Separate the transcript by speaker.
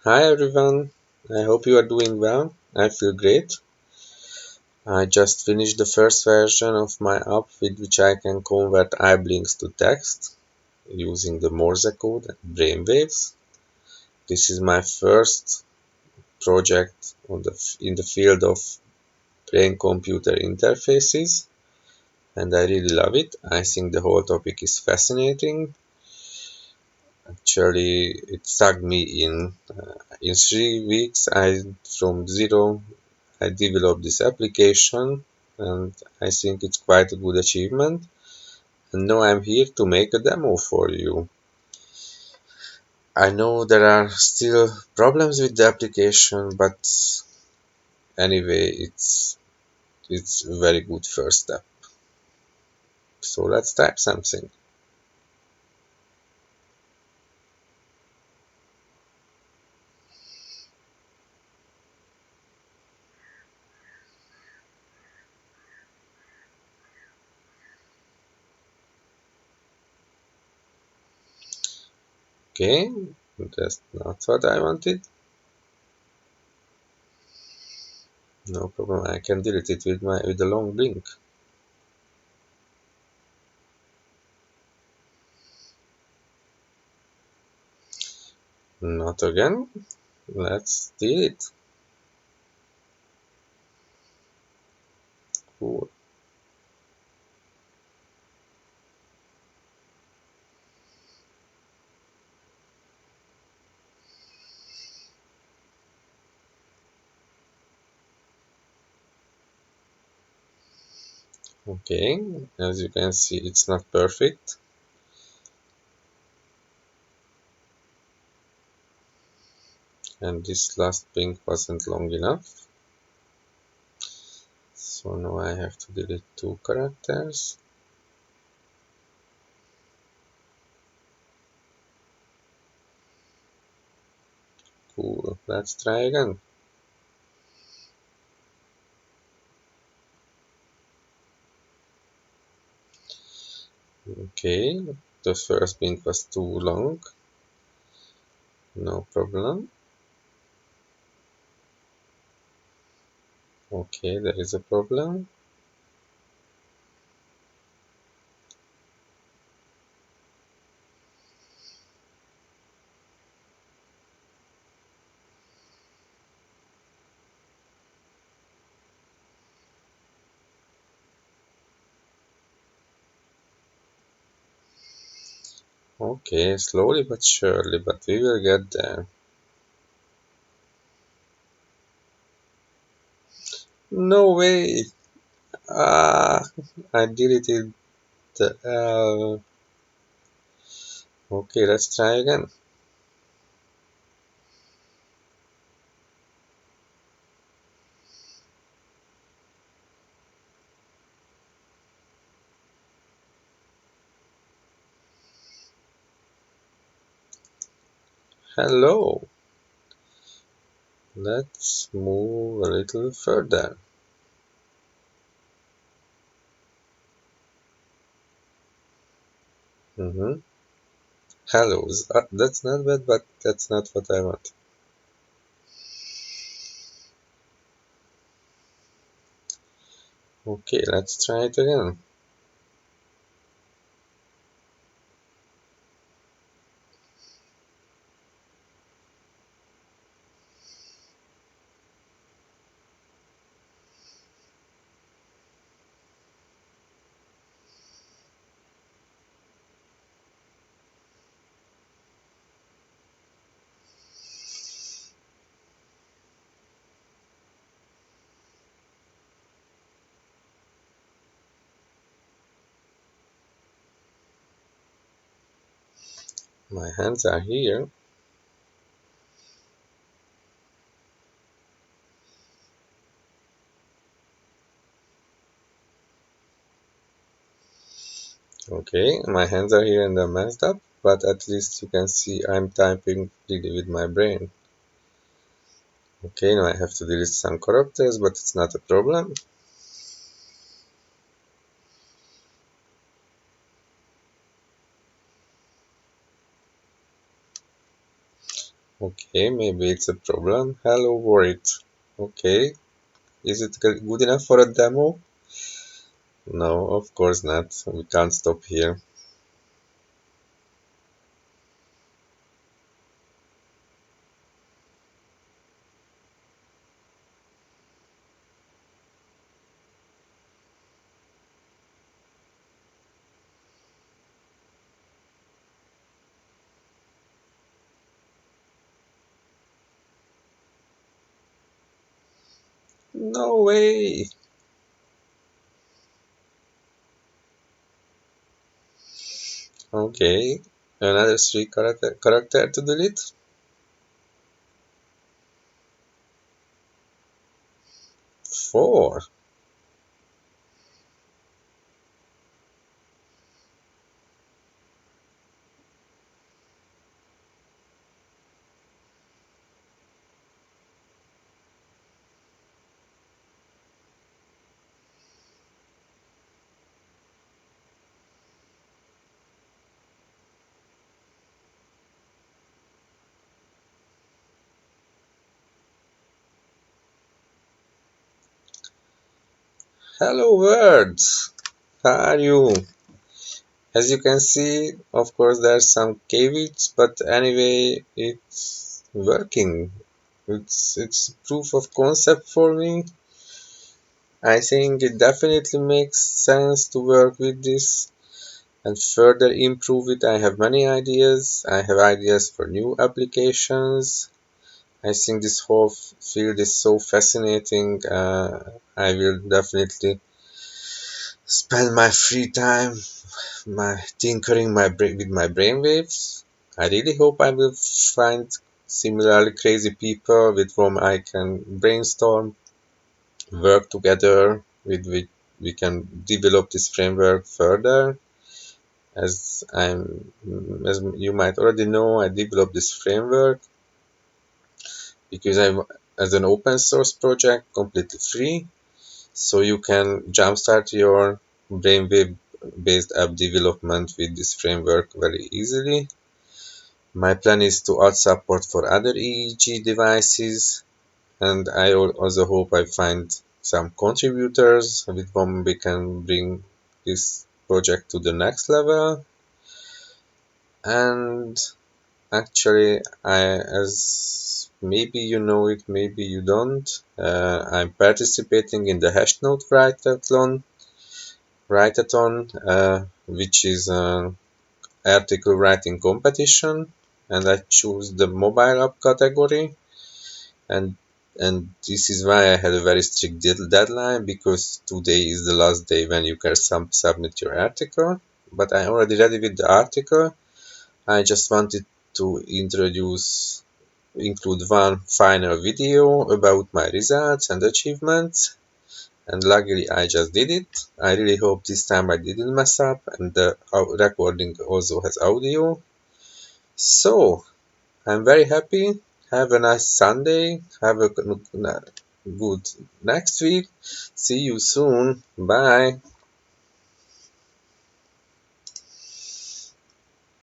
Speaker 1: Hi everyone, I hope you are doing well. I feel great. I just finished the first version of my app with which I can convert blinks to text using the Morse code and Brainwaves. This is my first project in the field of brain-computer interfaces and I really love it. I think the whole topic is fascinating. Actually, it sucked me in. In 3 weeks, from zero I developed this application and I think it's quite a good achievement. And now I'm here to make a demo for you. I know there are still problems with the application, but anyway, it's a very good first step. So let's type something. Okay, that's not what I wanted. No problem, I can delete it with a long link. Not again. Let's delete. Cool. Okay, as you can see, it's not perfect. And this last ping wasn't long enough. So now I have to delete 2 characters. Cool, let's try again. Okay, the first ping was too long. No problem. Okay, there is a problem. Okay, slowly but surely, but we will get there. No way! Ah, I deleted the L. Okay, let's try again. Hello! Let's move a little further. Mm-hmm. Hello, that's not bad, but that's not what I want. Okay, let's try it again. My hands are here. Okay, my hands are here and they're messed up, but at least you can see I'm typing really with my brain. Okay, now I have to delete some characters, but it's not a problem. Okay, maybe it's a problem. Hello, worried. Okay, is it good enough for a demo? No, of course not. We can't stop here. No way! Okay, another three character to delete? Four. Hello, words! How are you? As you can see, of course, there's some caveats, but anyway, it's working. It's proof of concept for me. I think it definitely makes sense to work with this and further improve it. I have many ideas. I have ideas for new applications. I think this whole field is so fascinating. I will definitely spend my free time my tinkering with my brainwaves. I really hope I will find similarly crazy people with whom I can brainstorm, work together, with which we can develop this framework further. As you might already know, I developed this framework because I'm as an open source project, completely free, so you can jumpstart your brainwave based app development with this framework very easily. My plan is to add support for other EEG devices, and I also hope I find some contributors with whom we can bring this project to the next level. And actually, as maybe you know it, maybe you don't, I'm participating in the Hashnote Write-a-thon, which is an article writing competition, and I choose the mobile app category. and and this is why I had a very strict deadline, because today is the last day when you can submit your article. But I'm already ready with the article. I just wanted to include one final video about my results and achievements, and luckily I just did it. I really hope this time I didn't mess up, and the recording also has audio. So I'm very happy. Have a nice Sunday. Have a good next week. See you soon. Bye.